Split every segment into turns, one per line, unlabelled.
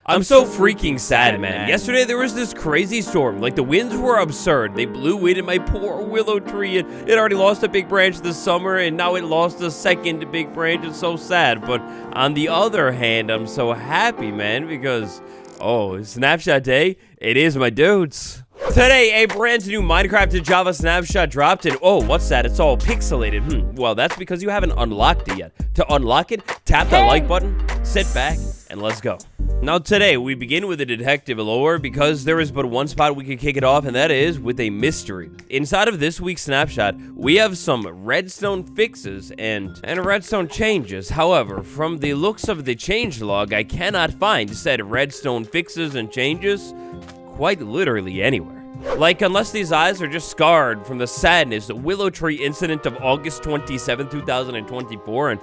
I'm so freaking sad, man. Yesterday there was this crazy storm. Like, the winds were absurd. They blew into my poor willow tree, and it already lost a big branch this summer, and now it lost a second big branch. It's so sad. But on the other hand, I'm so happy, man, because, oh, Snapshot Day, it is my dudes. Today, a brand new Minecraft and Java snapshot dropped, and oh, what's that? It's all pixelated. Well, that's because you haven't unlocked it yet. To unlock it, tap that like button, sit back, and let's go. Now today, we begin with a detective lore because there is but one spot we can kick it off, and that is with a mystery. Inside of this week's snapshot, we have some redstone fixes and redstone changes. However, from the looks of the changelog, I cannot find said redstone fixes and changes quite literally anywhere. Like, unless these eyes are just scarred from the sadness, the willow tree incident of August 27, 2024, and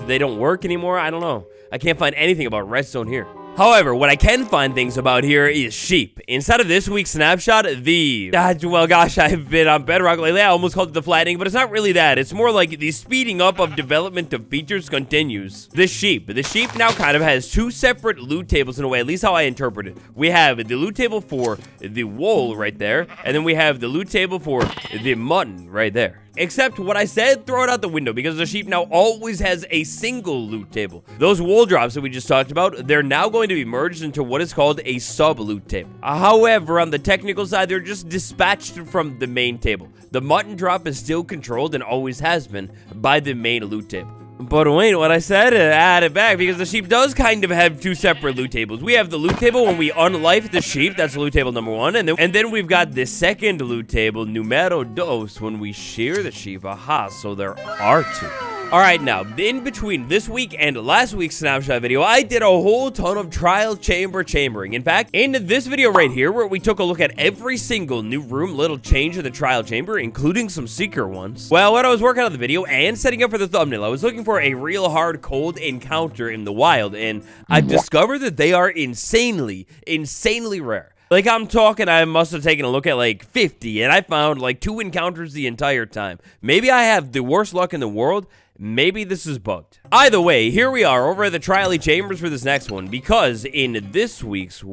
they don't work anymore. I don't know. I can't find anything about redstone here. However, what I can find things about here is sheep. Inside of this week's snapshot, well, gosh, I've been on Bedrock lately. I almost called it the flattening, but it's not really that. It's more like the speeding up of development of features continues. The sheep now kind of has two separate loot tables in a way, at least how I interpret it. We have the loot table for the wool right there, and then we have the loot table for the mutton right there. Except what I said, throw it out the window, because the sheep now always has a single loot table. Those wool drops that we just talked about, they're now going to be merged into what is called a sub-loot table. However, on the technical side, they're just dispatched from the main table. The mutton drop is still controlled and always has been by the main loot table. But wait, what I said, add it back, because the sheep does kind of have two separate loot tables. We have the loot table when we unlife the sheep, that's loot table number one, and then we've got the second loot table, numero dos, when we shear the sheep. Aha, so there are two. Alright, now, in between this week and last week's snapshot video, I did a whole ton of trial chamber chambering. In fact, in this video right here, where we took a look at every single new room, little change in the trial chamber, including some secret ones. Well, when I was working on the video and setting up for the thumbnail, I was looking for a real hard cold encounter in the wild, and I've discovered that they are insanely rare. Like, I'm talking, I must have taken a look at like 50, and I found like 2 encounters the entire time. Maybe I have the worst luck in the world. Maybe this is bugged. Either way, here we are over at the Trial Chambers for this next one, because in this week's,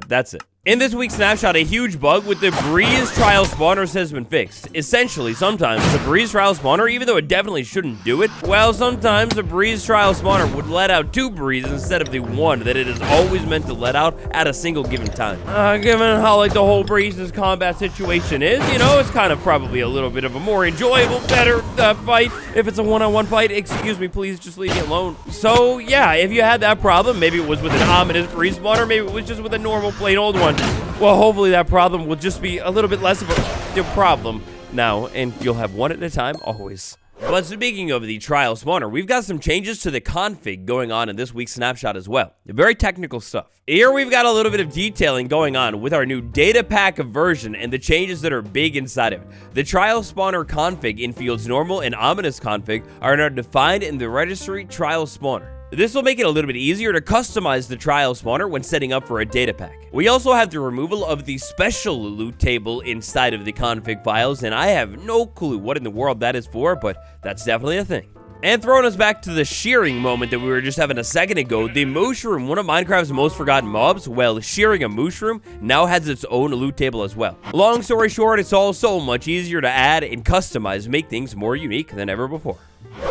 that's it. In this week's snapshot, a huge bug with the breeze trial spawners has been fixed. Essentially, sometimes the breeze trial spawner, even though it definitely shouldn't do it, well, sometimes the breeze trial spawner would let out 2 breezes instead of the 1 that it is always meant to let out at a single given time. Given how, like, the whole breezes combat situation is, you know, it's kind of probably a little bit of a more enjoyable, better fight. If it's a one-on-one fight, excuse me, please just leave me alone. So, yeah, if you had that problem, maybe it was with an ominous breeze spawner, maybe it was just with a normal plain old one. Well, hopefully that problem will just be a little bit less of a problem now, and you'll have one at a time, always. But speaking of the trial spawner, we've got some changes to the config going on in this week's snapshot as well. Very technical stuff. Here we've got a little bit of detailing going on with our new data pack version and the changes that are big inside of it. The trial spawner config in fields normal and ominous config are now defined in the registry trial spawner. This will make it a little bit easier to customize the trial spawner when setting up for a data pack. We also have the removal of the special loot table inside of the config files, and I have no clue what in the world that is for, but that's definitely a thing. And throwing us back to the shearing moment that we were just having a second ago, the mushroom, one of Minecraft's most forgotten mobs, well, shearing a mushroom now has its own loot table as well. Long story short, it's all so much easier to add and customize, make things more unique than ever before.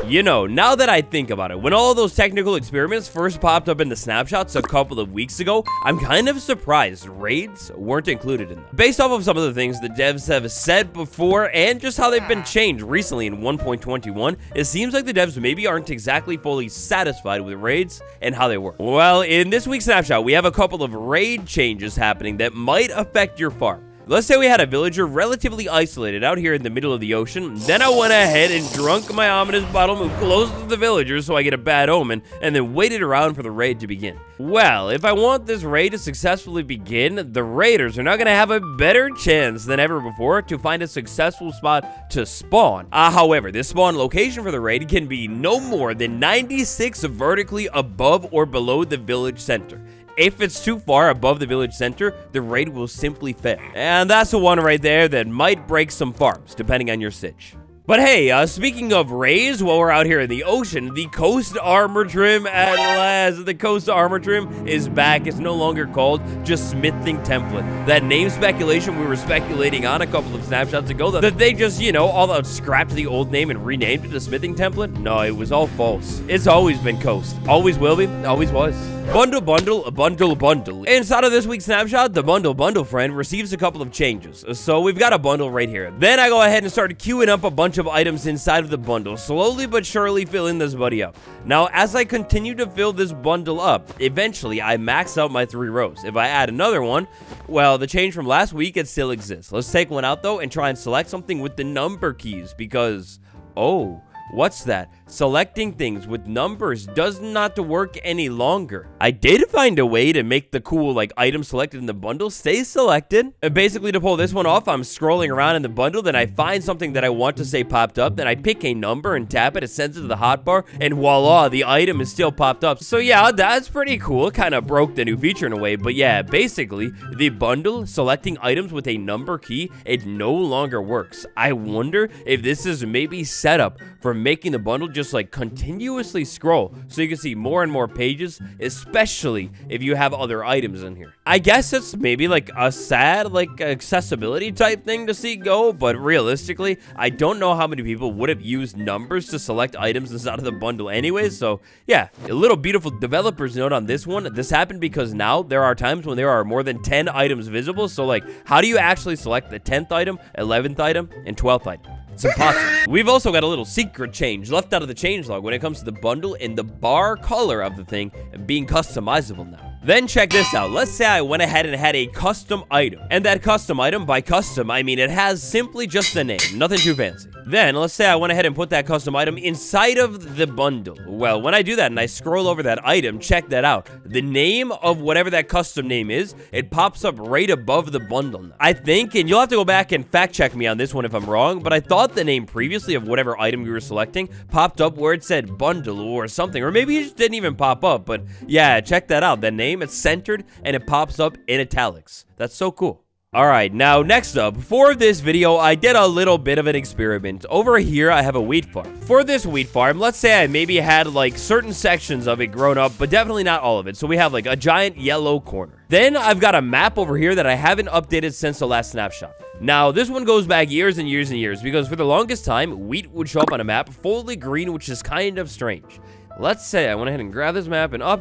You know, now that I think about it, when all those technical experiments first popped up in the snapshots a couple of weeks ago, I'm kind of surprised raids weren't included in them. Based off of some of the things the devs have said before and just how they've been changed recently in 1.21, it seems like the devs maybe aren't exactly fully satisfied with raids and how they work. Well, in this week's snapshot, we have a couple of raid changes happening that might affect your farm. Let's say we had a villager relatively isolated out here in the middle of the ocean. Then I went ahead and drunk my ominous bottle, moved closer to the villager so I get a bad omen, and then waited around for the raid to begin. Well, if I want this raid to successfully begin, the raiders are now going to have a better chance than ever before to find a successful spot to spawn. However, this spawn location for the raid can be no more than 96 vertically above or below the village center. If it's too far above the village center, the raid will simply fail. And that's the one right there that might break some farms, depending on your sitch. But hey, speaking of rays, while we're out here in the ocean, the Coast Armor Trim at last. The Coast Armor Trim is back. It's no longer called just Smithing Template. That name speculation we were speculating on a couple of snapshots ago, that they just, you know, all out scrapped the old name and renamed it to Smithing Template. No, it was all false. It's always been Coast. Always will be. Always was. Bundle. Inside of this week's snapshot, the bundle friend receives a couple of changes. So we've got a bundle right here. Then I go ahead and start queuing up a bunch of items inside of the bundle, slowly but surely filling this buddy up. Now, as I continue to fill this bundle up, eventually I max out my 3 rows. If I add another one, well, the change from last week, it still exists. Let's take one out though and try and select something with the number keys because, oh, what's that? Selecting things with numbers does not work any longer. I did find a way to make the cool, like, item selected in the bundle stay selected. And basically, to pull this one off, I'm scrolling around in the bundle, then I find something that I want to say popped up, then I pick a number and tap it, it sends it to the hotbar, and voila, the item is still popped up. So yeah, that's pretty cool. Kind of broke the new feature in a way, but yeah, basically, the bundle selecting items with a number key, it no longer works. I wonder if this is maybe set up for making the bundle just like continuously scroll so you can see more and more pages, especially if you have other items in here. I guess it's maybe like a sad like accessibility type thing to see go, but realistically, I don't know how many people would have used numbers to select items inside of the bundle anyways. So yeah, a little beautiful developer's note on this one. This happened because now there are times when there are more than 10 items visible. So like, how do you actually select the 10th item, 11th item, and 12th item? It's impossible. We've also got a little secret change left out of the changelog when it comes to the bundle and the bar color of the thing being customizable now. Then check this out. Let's say I went ahead and had a custom item. And that custom item, by custom, I mean it has simply just a name. Nothing too fancy. Then, let's say I went ahead and put that custom item inside of the bundle. Well, when I do that and I scroll over that item, check that out. The name of whatever that custom name is, it pops up right above the bundle now. I think, and you'll have to go back and fact check me on this one if I'm wrong, but I thought the name previously of whatever item you were selecting popped up where it said bundle or something. Or maybe it just didn't even pop up. But yeah, check that out. The name, it's centered and it pops up in italics. That's so cool. Alright, now next up, for this video, I did a little bit of an experiment. Over here, I have a wheat farm. For this wheat farm, let's say I maybe had like certain sections of it grown up, but definitely not all of it. So we have like a giant yellow corner. Then I've got a map over here that I haven't updated since the last snapshot. Now, this one goes back years and years and years, because for the longest time, wheat would show up on a map fully green, which is kind of strange. Let's say I went ahead and grabbed this map and right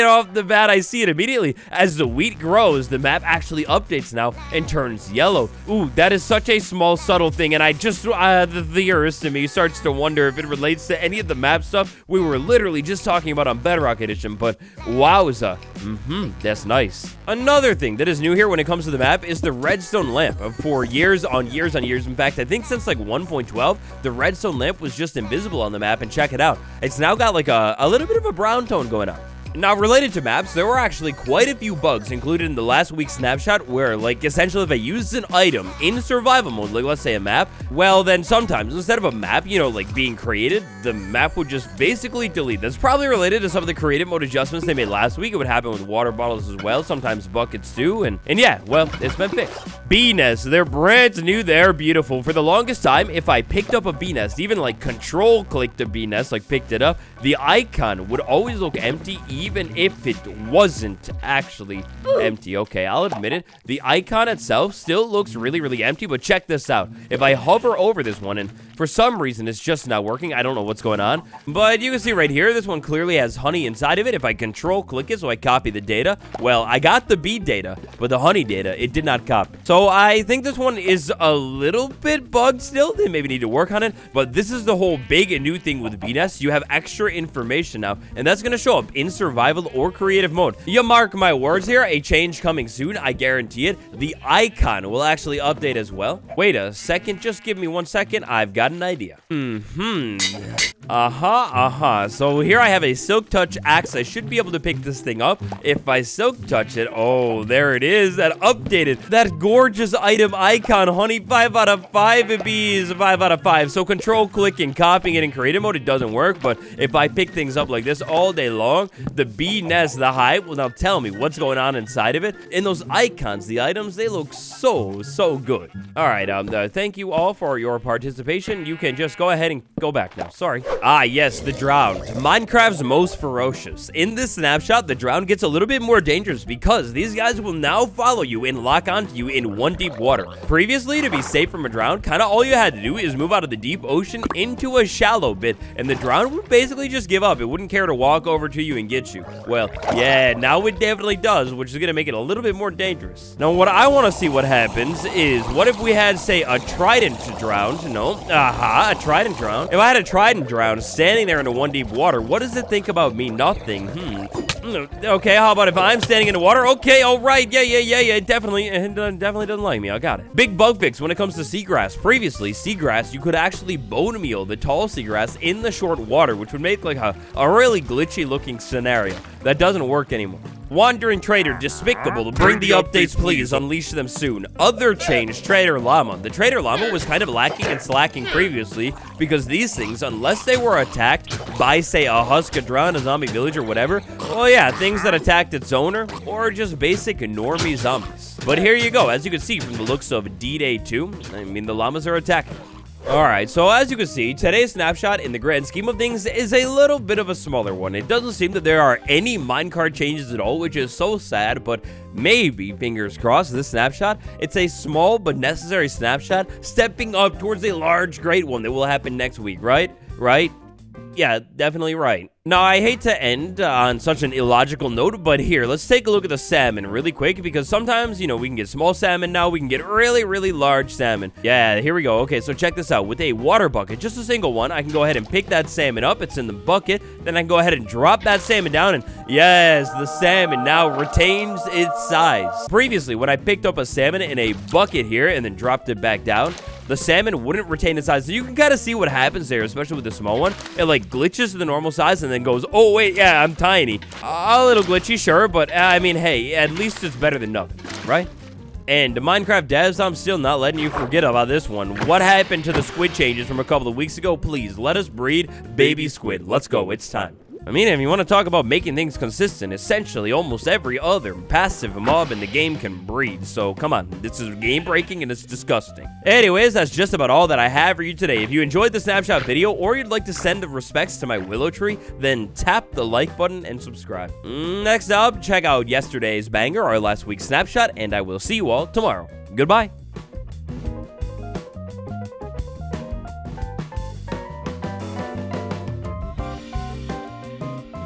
off the bat, I see it immediately. As the wheat grows, the map actually updates now and turns yellow. Ooh, that is such a small, subtle thing, and I just, the theorist in me starts to wonder if it relates to any of the map stuff we were literally just talking about on Bedrock Edition, but wowza. That's nice. Another thing that is new here when it comes to the map is the redstone lamp. For years on years on years, in fact, I think since like 1.12, the redstone lamp was just invisible on the map, and check it out. It's now got like a little bit of a brown tone going on. Now, related to maps, there were actually quite a few bugs included in the last week's snapshot where, like, essentially if I used an item in survival mode, like let's say a map, well, then sometimes instead of a map, you know, like being created, the map would just basically delete. That's probably related to some of the creative mode adjustments they made last week. It would happen with water bottles as well, sometimes buckets too, and yeah, well, it's been fixed. Bee nests, they're brand new, they're beautiful. For the longest time, if I picked up a bee nest, even like control clicked a bee nest, like picked it up, the icon would always look empty, even if it wasn't actually empty. Okay, I'll admit it. The icon itself still looks really, really empty, but check this out. If I hover over this one, and for some reason it's just not working, I don't know what's going on, but you can see right here, this one clearly has honey inside of it. If I control click it, so I copy the data, well, I got the bee data, but the honey data, it did not copy. So I think this one is a little bit bugged still. They maybe need to work on it, but this is the whole big and new thing with bee nests. You have extra information now, and that's going to show up in survival or creative mode. You mark my words here, a change coming soon, I guarantee it. The icon will actually update as well. Wait a second, just give me 1 second. I've got got an idea. So here I have a Silk Touch axe. I should be able to pick this thing up if I Silk Touch it. Oh, there it is. That updated, that gorgeous item icon, honey. 5 out of 5. It is 5 out of 5. So control click and copying it in creative mode, it doesn't work. But if I pick things up like this all day long, the bee nest, the hive will now tell me what's going on inside of it. And those icons, the items, they look so good. All right, thank you all for your participation. You can just go ahead and go back now. Sorry. Ah, yes, the drowned. Minecraft's most ferocious. In this snapshot, the drowned gets a little bit more dangerous because these guys will now follow you and lock onto you in 1 deep water. Previously, to be safe from a drowned, kind of all you had to do is move out of the deep ocean into a shallow bit, and the drowned would basically just give up. It wouldn't care to walk over to you and get you. Well, yeah, now it definitely does, which is going to make it a little bit more dangerous. Now, what I want to see what happens is, what if we had, say, a trident drowned? No, a trident drowned. If I had a trident drowned standing there in the 1 deep water, what does it think about me? Nothing. Okay, how about if I'm standing in the water? Okay, all right, yeah, it definitely doesn't like me. I got it. Big bug fix when it comes to seagrass. Previously, seagrass, you could actually bone meal the tall seagrass in the short water, which would make like a really glitchy looking scenario. That doesn't work anymore. Wandering Trader, despicable. Bring the updates, please. Unleash them soon. Other change, Trader Llama. The Trader Llama was kind of lacking and slacking previously because these things, unless they were attacked by, say, a husk, a drowned, a zombie village, or whatever, well, yeah, things that attacked its owner, or just basic normie zombies. But here you go. As you can see from the looks of D-Day 2, I mean, the llamas are attacking. Alright, so as you can see, today's snapshot in the grand scheme of things is a little bit of a smaller one. It doesn't seem that there are any minecart changes at all, which is so sad, but maybe, fingers crossed, this snapshot, it's a small but necessary snapshot stepping up towards a large, great one that will happen next week, right? Right? Yeah, definitely right. Now, I hate to end on such an illogical note, but here, let's take a look at the salmon really quick, because sometimes, you know, we can get small salmon now, we can get really large salmon. Yeah, here we go. Okay, so check this out. With a water bucket, just a single one, I can go ahead and pick that salmon up. It's in the bucket. Then I can go ahead and drop that salmon down, and yes, the salmon now retains its size. Previously, when I picked up a salmon in a bucket here and then dropped it back down, the salmon wouldn't retain its size. So you can kind of see what happens there, especially with the small one. It like glitches to the normal size and then goes, oh wait, yeah, I'm tiny. A little glitchy, sure, but I mean, hey, at least it's better than nothing, right? And the Minecraft devs, I'm still not letting you forget about this one. What happened to the squid changes from a couple of weeks ago? Please, let us breed baby squid. Let's go, it's time. I mean, if you want to talk about making things consistent, essentially almost every other passive mob in the game can breed. So come on, this is game breaking and it's disgusting. Anyways, that's just about all that I have for you today. If you enjoyed the snapshot video or you'd like to send respects to my willow tree, then tap the like button and subscribe. Next up, check out yesterday's banger, our last week's snapshot, and I will see you all tomorrow. Goodbye.